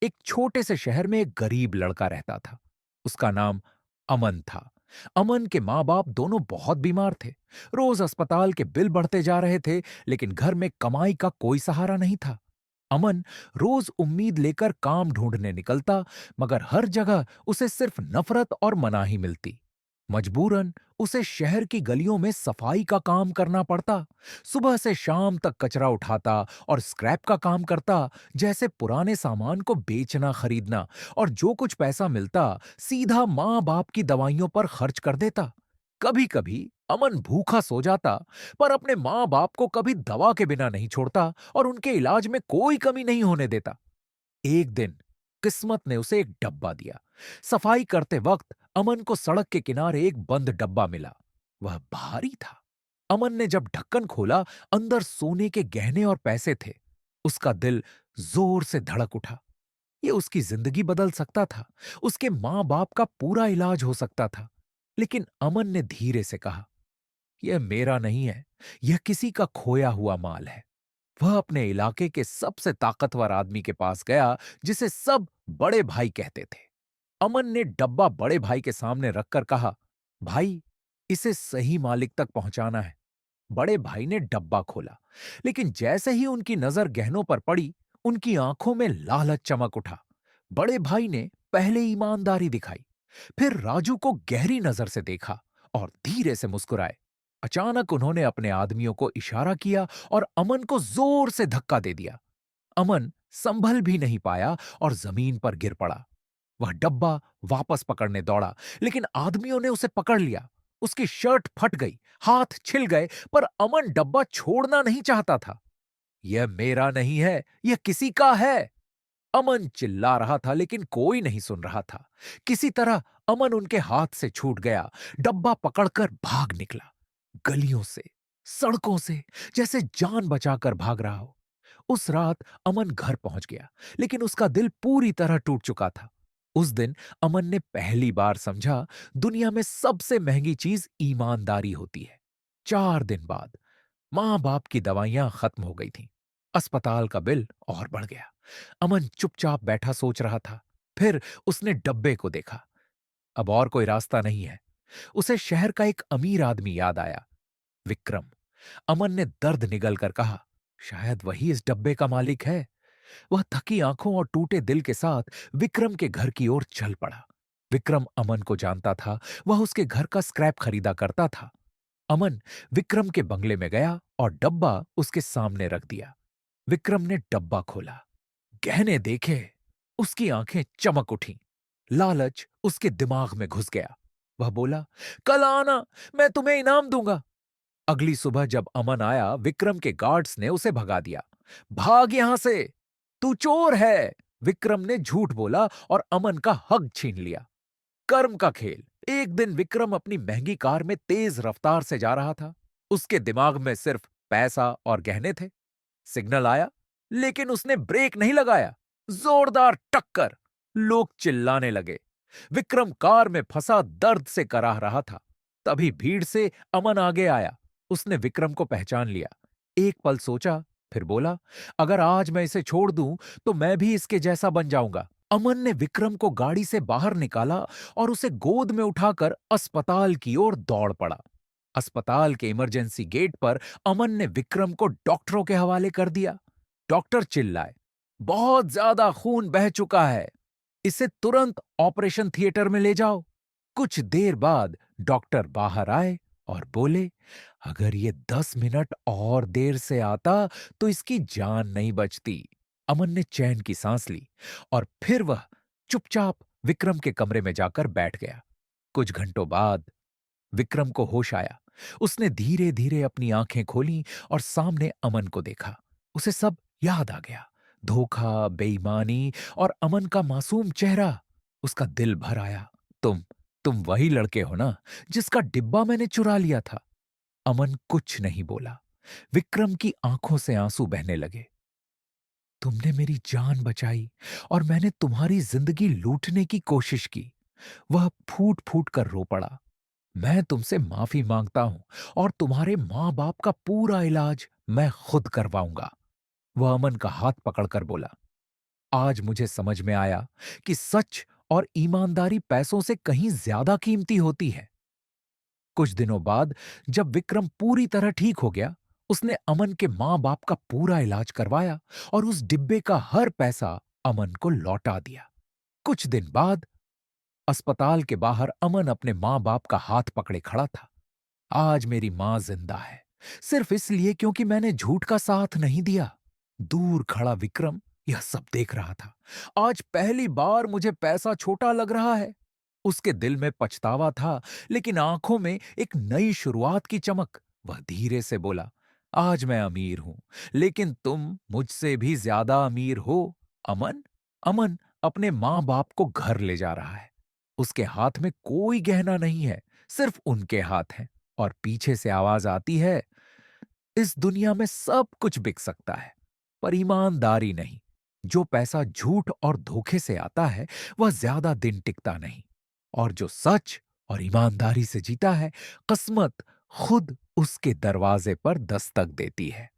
एक छोटे से शहर में एक गरीब लड़का रहता था। उसका नाम अमन था। अमन के माँ बाप दोनों बहुत बीमार थे। रोज अस्पताल के बिल बढ़ते जा रहे थे, लेकिन घर में कमाई का कोई सहारा नहीं था। अमन रोज उम्मीद लेकर काम ढूंढने निकलता, मगर हर जगह उसे सिर्फ नफरत और मनाही मिलती। मजबूरन उसे शहर की गलियों में सफाई का काम करना पड़ता। सुबह से शाम तक कचरा उठाता और स्क्रैप का काम करता, जैसे पुराने सामान को बेचना खरीदना, और जो कुछ पैसा मिलता सीधा माँ बाप की दवाइयों पर खर्च कर देता। कभी कभी अमन भूखा सो जाता, पर अपने माँ बाप को कभी दवा के बिना नहीं छोड़ता और उनके इलाज में कोई कमी नहीं होने देता। एक दिन किस्मत ने उसे एक डब्बा दिया। सफाई करते वक्त अमन को सड़क के किनारे एक बंद डब्बा मिला। वह भारी था। अमन ने जब ढक्कन खोला, अंदर सोने के गहने और पैसे थे। उसका दिल जोर से धड़क उठा। ये उसकी जिंदगी बदल सकता था। उसके मां बाप का पूरा इलाज हो सकता था। लेकिन अमन ने धीरे से कहा, यह मेरा नहीं है, यह किसी का खोया हुआ माल है। वह अपने इलाके के सबसे ताकतवर आदमी के पास गया, जिसे सब बड़े भाई कहते थे। अमन ने डब्बा बड़े भाई के सामने रखकर कहा, भाई, इसे सही मालिक तक पहुंचाना है। बड़े भाई ने डब्बा खोला, लेकिन जैसे ही उनकी नजर गहनों पर पड़ी, उनकी आंखों में लालच चमक उठा। बड़े भाई ने पहले ईमानदारी दिखाई, फिर राजू को गहरी नजर से देखा और धीरे से मुस्कुराए। अचानक उन्होंने अपने आदमियों को इशारा किया और अमन को जोर से धक्का दे दिया। अमन संभल भी नहीं पाया और जमीन पर गिर पड़ा। वह डब्बा वापस पकड़ने दौड़ा, लेकिन आदमियों ने उसे पकड़ लिया। उसकी शर्ट फट गई, हाथ छिल गए, पर अमन डब्बा छोड़ना नहीं चाहता था। यह मेरा नहीं है, यह किसी का है। अमन चिल्ला रहा था, लेकिन कोई नहीं सुन रहा था। किसी तरह अमन उनके हाथ से छूट गया। डब्बा पकड़कर भाग निकला, गलियों से, सड़कों से, जैसे जान बचाकर भाग रहा हो। उस रात अमन घर पहुंच गया, लेकिन उसका दिल पूरी तरह टूट चुका था। उस दिन अमन ने पहली बार समझा, दुनिया में सबसे महंगी चीज ईमानदारी होती है। 4 दिन बाद मां बाप की दवाइयां खत्म हो गई थीं। अस्पताल का बिल और बढ़ गया। अमन चुपचाप बैठा सोच रहा था। फिर उसने डब्बे को देखा। अब और कोई रास्ता नहीं है। उसे शहर का एक अमीर आदमी याद आया, विक्रम। अमन ने दर्द निगल कर कहा, शायद वही इस डब्बे का मालिक है। वह थकी आंखों और टूटे दिल के साथ विक्रम के घर की ओर चल पड़ा। विक्रम अमन को जानता था। वह उसके घर का स्क्रैप खरीदा करता था। अमन विक्रम के बंगले में गया और डब्बा उसके सामने रख दिया। विक्रम ने डब्बा खोला, गहने देखे। उसकी आंखें चमक उठीं। लालच उसके दिमाग में घुस गया। वह बोला, कल आना, मैं तुम्हें इनाम दूंगा। अगली सुबह जब अमन आया, विक्रम के गार्ड्स ने उसे भगा दिया। भाग यहां से, तू चोर है। विक्रम ने झूठ बोला और अमन का हक छीन लिया। कर्म का खेल। एक दिन विक्रम अपनी महंगी कार में तेज रफ्तार से जा रहा था। उसके दिमाग में सिर्फ पैसा और गहने थे। सिग्नल आया, लेकिन उसने ब्रेक नहीं लगाया। जोरदार टक्कर। लोग चिल्लाने लगे। विक्रम कार में फंसा दर्द से कराह रहा था। तभी भीड़ से अमन आगे आया। उसने विक्रम को पहचान लिया। एक पल सोचा, फिर बोला, अगर आज मैं इसे छोड़ दूं तो मैं भी इसके जैसा बन जाऊंगा। अमन ने विक्रम को गाड़ी से बाहर निकाला और उसे गोद में उठाकर अस्पताल की ओर दौड़ पड़ा। अस्पताल के इमरजेंसी गेट पर अमन ने विक्रम को डॉक्टरों के हवाले कर दिया। डॉक्टर चिल्लाए, बहुत ज्यादा खून बह चुका है, इसे तुरंत ऑपरेशन थिएटर में ले जाओ। कुछ देर बाद डॉक्टर बाहर आए और बोले, अगर ये 10 मिनट और देर से आता तो इसकी जान नहीं बचती। अमन ने चैन की सांस ली और फिर वह चुपचाप विक्रम के कमरे में जाकर बैठ गया। कुछ घंटों बाद विक्रम को होश आया। उसने धीरे धीरे अपनी आंखें खोलीं और सामने अमन को देखा। उसे सब याद आ गया, धोखा, बेईमानी और अमन का मासूम चेहरा। उसका दिल भर आया। तुम वही लड़के हो ना, जिसका डिब्बा मैंने चुरा लिया था। अमन कुछ नहीं बोला। विक्रम की आंखों से आंसू बहने लगे। तुमने मेरी जान बचाई और मैंने तुम्हारी जिंदगी लूटने की कोशिश की। वह फूट फूट कर रो पड़ा। मैं तुमसे माफी मांगता हूं और तुम्हारे मां बाप का पूरा इलाज मैं खुद करवाऊंगा। वह अमन का हाथ पकड़कर बोला, आज मुझे समझ में आया कि सच और ईमानदारी पैसों से कहीं ज्यादा कीमती होती है। कुछ दिनों बाद जब विक्रम पूरी तरह ठीक हो गया, उसने अमन के मां बाप का पूरा इलाज करवाया और उस डिब्बे का हर पैसा अमन को लौटा दिया। कुछ दिन बाद अस्पताल के बाहर अमन अपने मां बाप का हाथ पकड़े खड़ा था। आज मेरी मां जिंदा है, सिर्फ इसलिए क्योंकि मैंने झूठ का साथ नहीं दिया। दूर खड़ा विक्रम यह सब देख रहा था। आज पहली बार मुझे पैसा छोटा लग रहा है। उसके दिल में पछतावा था, लेकिन आंखों में एक नई शुरुआत की चमक। वह धीरे से बोला, आज मैं अमीर हूं, लेकिन तुम मुझसे भी ज्यादा अमीर हो, अमन। अमन अपने मां बाप को घर ले जा रहा है। उसके हाथ में कोई गहना नहीं है, सिर्फ उनके हाथ हैं। और पीछे से आवाज आती है, इस दुनिया में सब कुछ बिक सकता है, पर ईमानदारी नहीं। जो पैसा झूठ और धोखे से आता है, वह ज्यादा दिन टिकता नहीं। और जो सच और ईमानदारी से जीता है, किस्मत खुद उसके दरवाजे पर दस्तक देती है।